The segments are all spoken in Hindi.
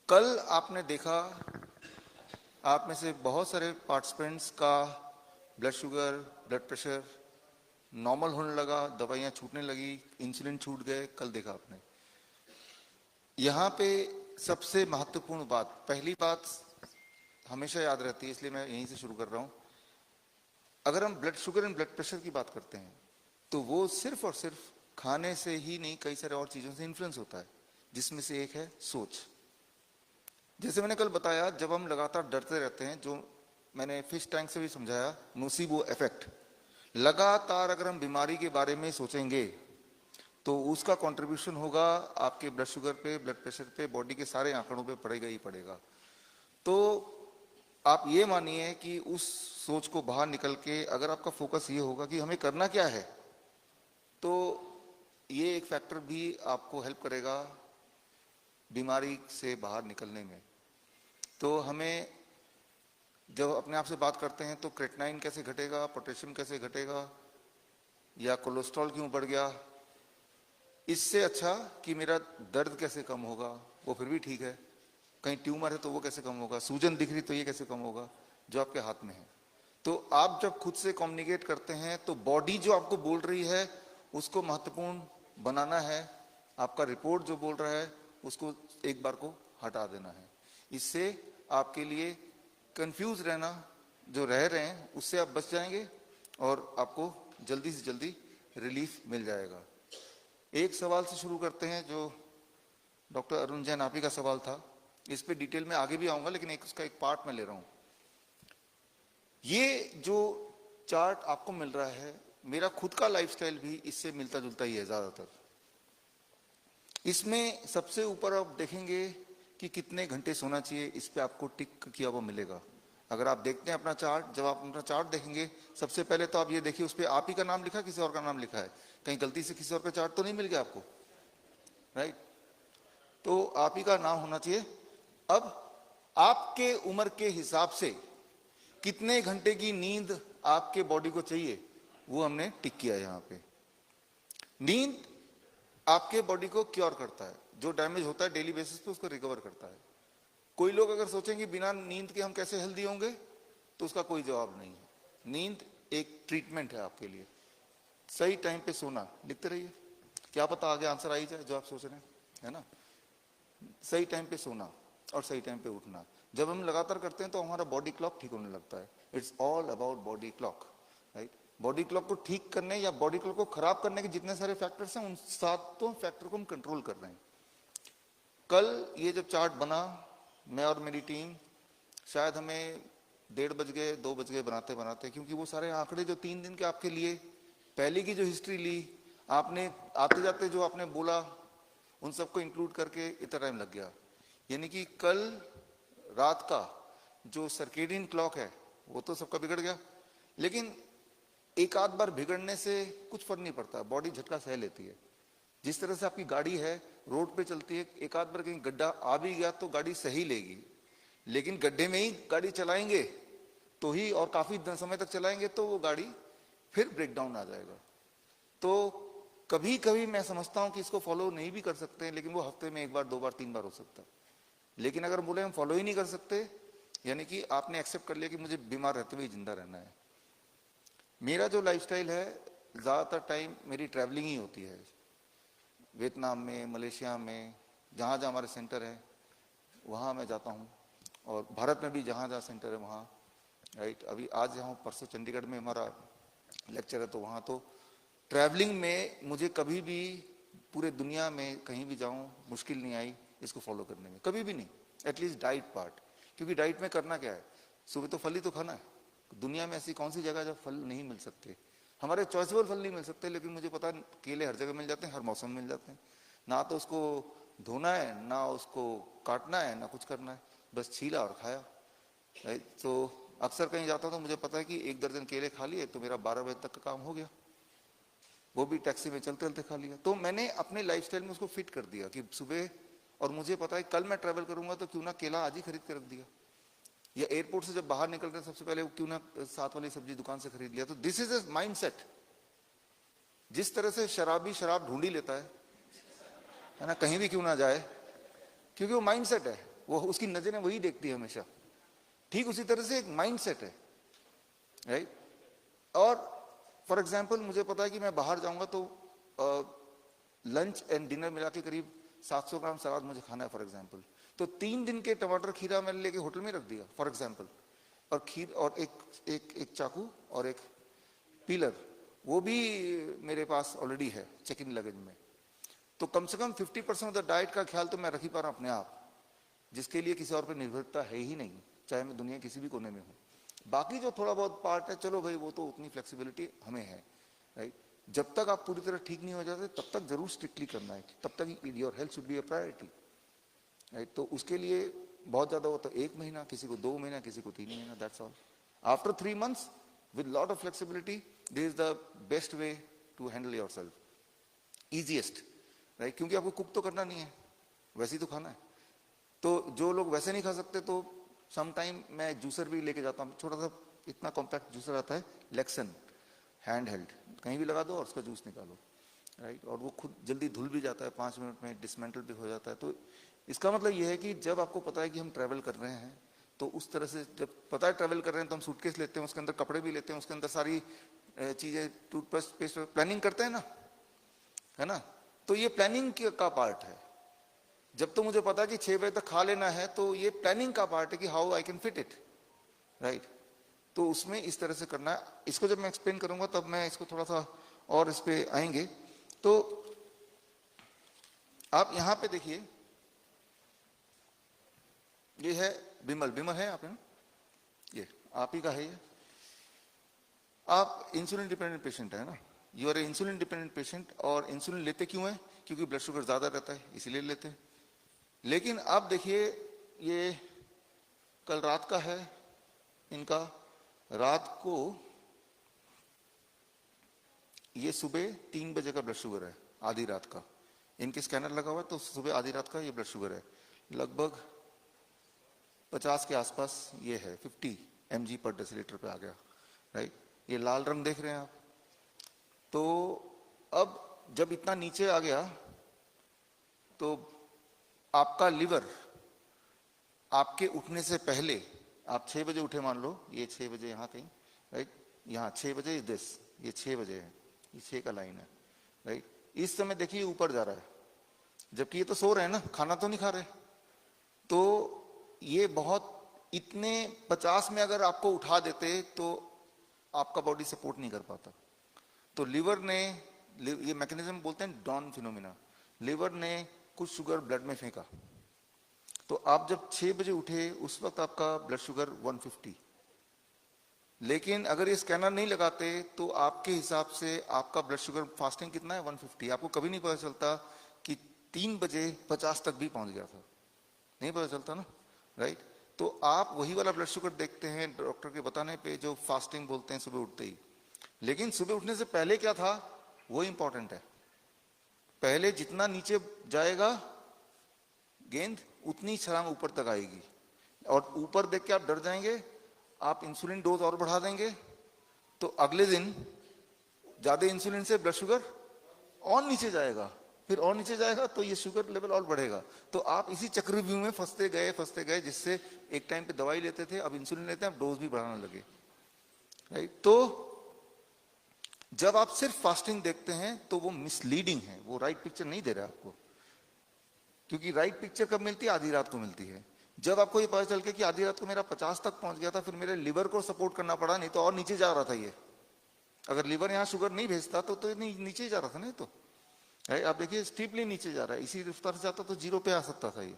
कल आपने देखा, आप में से बहुत सारे पार्टिसिपेंट्स का blood sugar, blood pressure normal होने लगा, दवाइयाँ छूटने लगी, इंसुलिन छूट गए। कल देखा आपने। यहाँ पे सबसे महत्वपूर्ण बात, पहली बात हमेशा याद रहती है, इसलिए मैं यहीं से शुरू कर रहा हूँ। अगर हम blood sugar and blood pressure की बात करते हैं तो वो सिर्फ और सिर्फ खाने से ही नहीं, कई सारे और चीज़ों से इन्फ्लुएंस होता है, जिसमें से एक है सोच। जैसे मैंने कल बताया, जब हम लगातार डरते रहते हैं, जो मैंने फिश टैंक से भी समझाया, नोसिबो इफेक्ट, लगातार अगर हम बीमारी के बारे में सोचेंगे तो उसका कंट्रीब्यूशन होगा आपके ब्लड शुगर पे, ब्लड प्रेशर पे, बॉडी के सारे आंकड़ों पे पड़ेगा ही पड़ेगा। तो आप ये मानिए कि उस सोच को बाहर निकल के अगर आपका फोकस ये होगा कि हमें करना क्या है, तो ये एक फैक्टर भी आपको हेल्प करेगा बीमारी से बाहर निकलने में। तो हमें जब अपने आप से बात करते हैं तो क्रेटिनाइन कैसे घटेगा, पोटेशियम कैसे घटेगा, या कोलेस्ट्रॉल क्यों बढ़ गया, इससे अच्छा कि मेरा दर्द कैसे कम होगा, वो फिर भी ठीक है। कहीं ट्यूमर है तो वो कैसे कम होगा, सूजन दिख रही तो ये कैसे कम होगा, जो आपके हाथ में है। तो आप जब खुद से कम्युनिकेट करते हैं तो बॉडी जो आपको बोल रही है उसको महत्वपूर्ण बनाना है, आपका रिपोर्ट जो बोल रहा है उसको एक बार को हटा देना है। इससे आपके लिए कंफ्यूज रहना जो रह रहे हैं उससे आप बच जाएंगे और आपको जल्दी से जल्दी रिलीफ मिल जाएगा। एक सवाल से शुरू करते हैं जो डॉक्टर अरुण जैन आप ही का सवाल था। इस पे डिटेल में आगे भी आऊंगा, लेकिन उसका एक पार्ट मैं ले रहा हूं। ये जो चार्ट आपको मिल रहा है, मेरा खुद का लाइफस्टाइल भी इससे मिलता जुलता ही है ज्यादातर। इसमें सबसे ऊपर आप देखेंगे कि कितने घंटे सोना चाहिए, इस पे आपको टिक किया हुआ मिलेगा। अगर आप देखते हैं अपना चार्ट, जब आप अपना चार्ट देखेंगे सबसे पहले तो आप ये देखिए उस पर आप ही का नाम लिखा है, किसी और का नाम लिखा है, कहीं गलती से किसी और का चार्ट तो नहीं मिल गया आपको, राइट? तो आप ही का नाम होना चाहिए। अब आपके उम्र के हिसाब से कितने घंटे की नींद आपके बॉडी को चाहिए वो हमने टिक किया है यहाँ पे। नींद आपके बॉडी को क्योर करता है, जो डैमेज होता है डेली बेसिस पे उसको रिकवर करता है। कोई लोग अगर सोचेंगे बिना नींद के हम कैसे हेल्दी होंगे, तो उसका कोई जवाब नहीं है। नींद एक ट्रीटमेंट है आपके लिए। सही टाइम पे सोना, लिखते रहिए, क्या पता आगे आंसर आ ही जाए जो आप सोच रहे हैं, है ना? सही टाइम पे सोना और सही टाइम पे उठना जब हम लगातार करते हैं तो हमारा बॉडी क्लॉक ठीक होने लगता है। It's all about body clock, right? Body clock को ठीक करने या बॉडी क्लॉक को खराब करने के जितने सारे फैक्टर्स हैं, उन सातों फैक्टर को हम कंट्रोल कर रहे हैं। कल ये जब चार्ट बना, मैं और मेरी टीम, शायद हमें 1:30 बज गए, 2 बज गए बनाते बनाते, क्योंकि वो सारे आंकड़े जो 3 दिन के आपके लिए, पहले की जो हिस्ट्री ली आपने, आते जाते जो आपने बोला, उन सबको इंक्लूड करके इतना टाइम लग गया। यानी कि कल रात का जो सर्केडियन क्लॉक है वो तो सबका बिगड़ गया, लेकिन एक आध बार बिगड़ने से कुछ फर्क नहीं पड़ता, बॉडी झटका सह लेती है। जिस तरह से आपकी गाड़ी है, रोड पे चलती है, एक आध बार कहीं गड्ढा आ भी गया तो गाड़ी सही लेगी, लेकिन गड्ढे में ही गाड़ी चलाएंगे तो ही, और काफी समय तक चलाएंगे तो वो गाड़ी फिर ब्रेक डाउन आ जाएगा। तो कभी कभी मैं समझता हूं कि इसको फॉलो नहीं भी कर सकते हैं, लेकिन वो हफ्ते में 1 बार 2 बार 3 बार हो सकता है। लेकिन अगर बोले हम फॉलो ही नहीं कर सकते, यानी कि आपने एक्सेप्ट कर लिया कि मुझे बीमार रहते हुए जिंदा रहना है। मेरा जो लाइफस्टाइल है, ज्यादातर टाइम मेरी ट्रैवलिंग ही होती है, वियतनाम में, मलेशिया में, जहाँ जहाँ हमारे सेंटर है वहाँ मैं जाता हूँ, और भारत में भी जहाँ जहाँ सेंटर है वहाँ, राइट? अभी आज यहाँ परसों चंडीगढ़ में हमारा लेक्चर है, तो वहाँ तो ट्रैवलिंग में मुझे कभी भी पूरे दुनिया में कहीं भी जाऊँ मुश्किल नहीं आई इसको फॉलो करने में, कभी भी नहीं। एटलीस्ट डाइट पार्ट, क्योंकि डाइट में करना क्या है, सुबह तो फल ही तो खाना है। दुनिया में ऐसी कौन सी जगह जब फल नहीं मिल सकते, हमारे चॉइसेबल फल नहीं मिल सकते, लेकिन मुझे पता है केले हर जगह मिल जाते हैं, हर मौसम में मिल जाते हैं। ना तो उसको धोना है, ना उसको काटना है, ना कुछ करना है, बस छीला और खाया, राइट? तो अक्सर कहीं जाता तो मुझे पता है कि 1 दर्जन केले खा लिए तो मेरा 12 बजे तक का काम हो गया, वो भी टैक्सी में चलते चलते खा लिया। तो मैंने अपने लाइफस्टाइल में उसको फिट कर दिया कि सुबह, और मुझे पता है कल मैं ट्रैवल करूंगा तो क्यों ना केला आज ही खरीद के रख दिया, या एयरपोर्ट से जब बाहर निकल रहे सबसे पहले क्यों ना साथ वाली सब्जी दुकान से खरीद लिया। तो दिस इज अ माइंडसेट। जिस तरह से शराबी शराब ढूंढ ही लेता है ना, कहीं भी क्यों ना जाए, क्योंकि वो माइंडसेट है। वो उसकी नजरें वही देखती है हमेशा। ठीक उसी तरह से एक माइंड सेट है, राइट। और फॉर एग्जाम्पल मुझे पता है कि मैं बाहर जाऊंगा तो लंच एंड डिनर मिला के करीब 700 ग्राम सलाद मुझे खाना है फॉर एग्जाम्पल। तो 3 दिन के टमाटर खीरा मैंने लेके होटल में रख दिया फॉर एग्जाम्पल, और खीर और एक चाकू और एक पीलर, वो भी मेरे पास ऑलरेडी है चेक इन लगेज में। तो कम से कम 50% ऑफ द डाइट का ख्याल तो मैं रख ही पा रहा हूं अपने आप, जिसके लिए किसी और पर निर्भरता है ही नहीं, चाहे मैं दुनिया किसी भी कोने में हूं। बाकी जो थोड़ा बहुत पार्ट है, चलो भाई वो तो उतनी फ्लेक्सिबिलिटी हमें है, राइट। जब तक आप पूरी तरह ठीक नहीं हो जाते तब तक जरूर स्ट्रिक्टली करना है, तब तक your health should be a priority, right. तो उसके लिए बहुत ज्यादा हो तो 1 महीना, किसी को 2 महीना, किसी को 3 महीना, that's all. After 3 months with lot of flexibility, this is the best way to handle yourself, easiest, right. क्योंकि आपको कुक तो करना नहीं है, वैसे ही तो खाना है। तो जो लोग वैसे नहीं खा सकते तो सम टाइम मैं जूसर भी लेके जाता हूँ, छोटा सा इतना कॉम्पैक्ट जूसर आता है लेक्सन, हैंड हेल्ड, कहीं भी लगा दो और उसका जूस निकालो, राइट। और वो खुद जल्दी धुल भी जाता है, 5 मिनट में डिसमेंटल भी हो जाता है। तो इसका मतलब ये है कि जब आपको पता है कि हम ट्रैवल कर रहे हैं तो उस तरह से, जब पता है ट्रैवल कर रहे हैं तो हम सूटकेस लेते हैं, उसके अंदर कपड़े भी लेते हैं, उसके अंदर सारी चीजें, टूथपेस्ट पेस्ट प्लानिंग करते हैं ना, है ना। तो ये प्लानिंग का पार्ट है। जब तो मुझे पता है कि 6 बजे तक खा लेना है तो ये प्लानिंग का पार्ट है कि how I can fit it, right. तो उसमें इस तरह से करना है। इसको जब मैं एक्सप्लेन करूंगा तब मैं इसको थोड़ा सा और इस पे आएंगे। तो आप यहां पे देखिए, ये है बिमल, बिमल है आप, ये आप ही का है। ये आप इंसुलिन डिपेंडेंट पेशेंट है ना, you are insulin dependent patient. और इंसुलिन लेते क्यों है? क्योंकि ब्लड शुगर ज्यादा रहता है इसीलिए लेते हैं। लेकिन आप देखिए, ये कल रात का है इनका, रात को ये सुबह 3 बजे का ब्लड शुगर है, आधी रात का। इनके स्कैनर लगा हुआ है तो सुबह आधी रात का ये ब्लड शुगर है, लगभग 50 के आसपास ये है, 50 mg पर डेसीलीटर पे आ गया, राइट। ये लाल रंग देख रहे हैं आप। तो अब जब इतना नीचे आ गया तो आपका लिवर आपके उठने से पहले, आप 6 बजे उठे मान लो, ये 6 बजे यहाँ कहीं, राइट, यहाँ 6 बजे दिस, ये 6 बजे है, ये 6 का लाइन है, राइट। इस समय देखिए ऊपर जा रहा है, जबकि ये तो सो रहे हैं ना, खाना तो नहीं खा रहे। तो ये बहुत, इतने 50 में अगर आपको उठा देते तो आपका बॉडी सपोर्ट नहीं कर पाता। तो लिवर ने, ये मैकेनिज्म बोलते हैं डॉन फिनोमिना, लिवर ने कुछ शुगर ब्लड में फेंका। तो आप जब 6 बजे उठे उस वक्त आपका ब्लड शुगर 150, लेकिन अगर ये स्कैनर नहीं लगाते तो आपके हिसाब से आपका ब्लड शुगर फास्टिंग कितना है, 150। आपको कभी नहीं पता चलता कि 3 बजे 50 तक भी पहुंच गया था, नहीं पता चलता ना, राइट। तो आप वही वाला ब्लड शुगर देखते हैं डॉक्टर के बताने पे, जो फास्टिंग बोलते हैं सुबह उठते ही। लेकिन सुबह उठने से पहले क्या था वो इंपॉर्टेंट है। पहले जितना नीचे जाएगा गेंद उतनी छलांग ऊपर तक आएगी, और ऊपर देख के आप डर जाएंगे, आप इंसुलिन डोज और बढ़ा देंगे तो अगले दिन ज्यादा इंसुलिन से ब्लड शुगर और नीचे जाएगा, फिर और नीचे जाएगा तो ये शुगर लेवल और बढ़ेगा। तो आप इसी चक्रव्यूह में फंसते गए, जिससे एक टाइम पे दवाई लेते थे, अब इंसुलिन लेते हैं, अब डोज भी बढ़ाने लगे, राइट। तो जब आप सिर्फ फास्टिंग देखते हैं तो वो मिसलीडिंग है, वो राइट पिक्चर नहीं दे रहा है आपको। क्योंकि राइट पिक्चर कब मिलती है? आधी रात को मिलती है। जब आपको ये पता चल के कि आधी रात को मेरा 50 तक पहुंच गया था, फिर मेरे लिवर को सपोर्ट करना पड़ा, नहीं तो और नीचे जा रहा था ये। अगर लिवर यहाँ शुगर नहीं भेजता तो नीचे ही जा रहा था ना। तो आप देखिए स्टीपली नीचे जा रहा है, इसी रफ्तार से जाता तो 0 पे आ सकता था ये।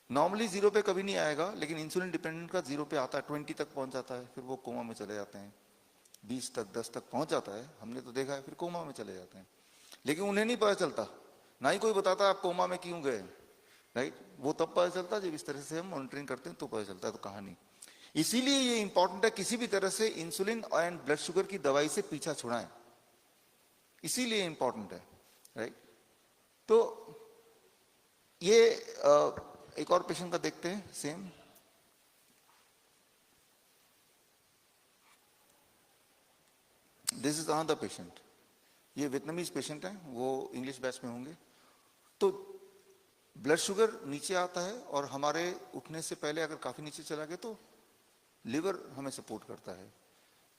नॉर्मली 0 पे कभी नहीं आएगा, लेकिन इंसुलिन डिपेंडेंट का 0 पे आता है, 20 तक पहुंच जाता है, फिर वो कोमा में चले जाते हैं, 20 तक 10 तक पहुंच जाता है, हमने तो देखा है, फिर कोमा में चले जाते हैं। लेकिन उन्हें नहीं पता चलता, ना ही कोई बताता आप कोमा में क्यों गए, राइट। वो तब पता चलता जब इस तरह से हम मॉनिटरिंग करते हैं तो पता चलता है, तो कहानी। इसीलिए ये इंपॉर्टेंट है किसी भी तरह से इंसुलिन एंड ब्लड शुगर की दवाई से पीछा छुड़ाएं, इसीलिए इंपॉर्टेंट है, राइट। तो ये एक और पेशेंट का देखते हैं same. This is another patient, ये वियतनामीज पेशेंट है, वो इंग्लिश बैच में होंगे। तो ब्लड शुगर नीचे आता है और हमारे उठने से पहले अगर काफी नीचे चला गया तो लिवर हमें सपोर्ट करता है।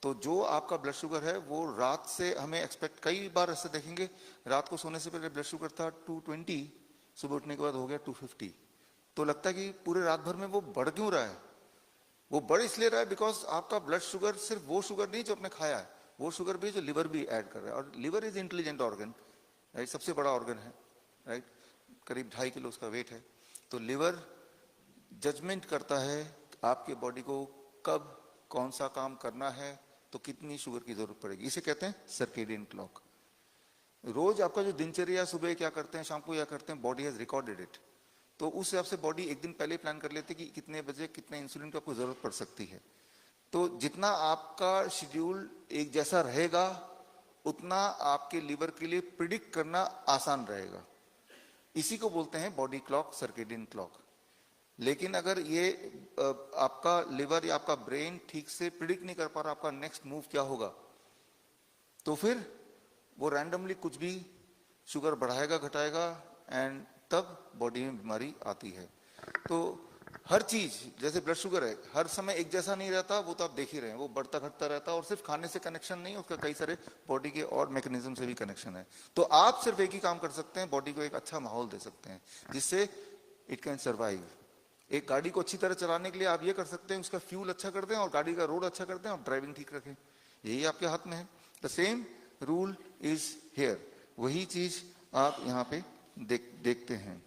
तो जो आपका ब्लड शुगर है वो रात से हमें एक्सपेक्ट, कई बार ऐसे देखेंगे रात को सोने से पहले ब्लड शुगर था 220, सुबह उठने के बाद हो गया 250, तो लगता है कि पूरे रात भर में वो बढ़ क्यों रहा है? वो बढ़ इसलिए रहा है बिकॉज आपका ब्लड शुगर सिर्फ वो शुगर नहीं जो आपने खाया है, वो शुगर भी जो लिवर भी ऐड कर रहा है। और liver is intelligent organ, right, सबसे बड़ा ऑर्गन है, राइट, करीब 2.5 किलो उसका वेट है। तो लिवर जजमेंट करता है आपके बॉडी को कब कौन सा काम करना है, तो कितनी शुगर की जरूरत पड़ेगी। इसे कहते हैं सर्केडियन क्लॉक। रोज आपका जो दिनचर्या, सुबह क्या करते हैं, शाम को क्या करते हैं, बॉडी हैज रिकॉर्डेड इट। तो उस हिसाब से बॉडी एक दिन पहले प्लान कर लेती है कि कितने बजे कितने इंसुलिन की आपको जरूरत पड़ सकती है। तो जितना आपका शेड्यूल एक जैसा रहेगा उतना आपके लिवर के लिए प्रिडिक्ट करना आसान रहेगा। इसी को बोलते हैं बॉडी क्लॉक, सर्केडियन क्लॉक। लेकिन अगर ये आपका लिवर या आपका ब्रेन ठीक से प्रिडिक्ट नहीं कर पा रहा आपका नेक्स्ट मूव क्या होगा, तो फिर वो रैंडमली कुछ भी शुगर बढ़ाएगा घटाएगा, एंड तब बॉडी में बीमारी आती है। तो हर चीज, जैसे ब्लड शुगर है, हर समय एक जैसा नहीं रहता, वो तो आप देख ही रहे हैं, वो बढ़ता घटता रहता है। और सिर्फ खाने से कनेक्शन नहीं, उसका कई सारे बॉडी के और मैकेनिज्म से भी कनेक्शन है। तो आप सिर्फ एक ही काम कर सकते हैं, बॉडी को एक अच्छा माहौल दे सकते हैं जिससे इट कैन सर्वाइव। एक गाड़ी को अच्छी तरह चलाने के लिए आप ये कर सकते हैं, उसका फ्यूल अच्छा कर दें और गाड़ी का रोड अच्छा कर दें और ड्राइविंग ठीक रखें, यही आपके हाथ में है। The same rule is here, वही चीज आप यहाँ पे देखते हैं।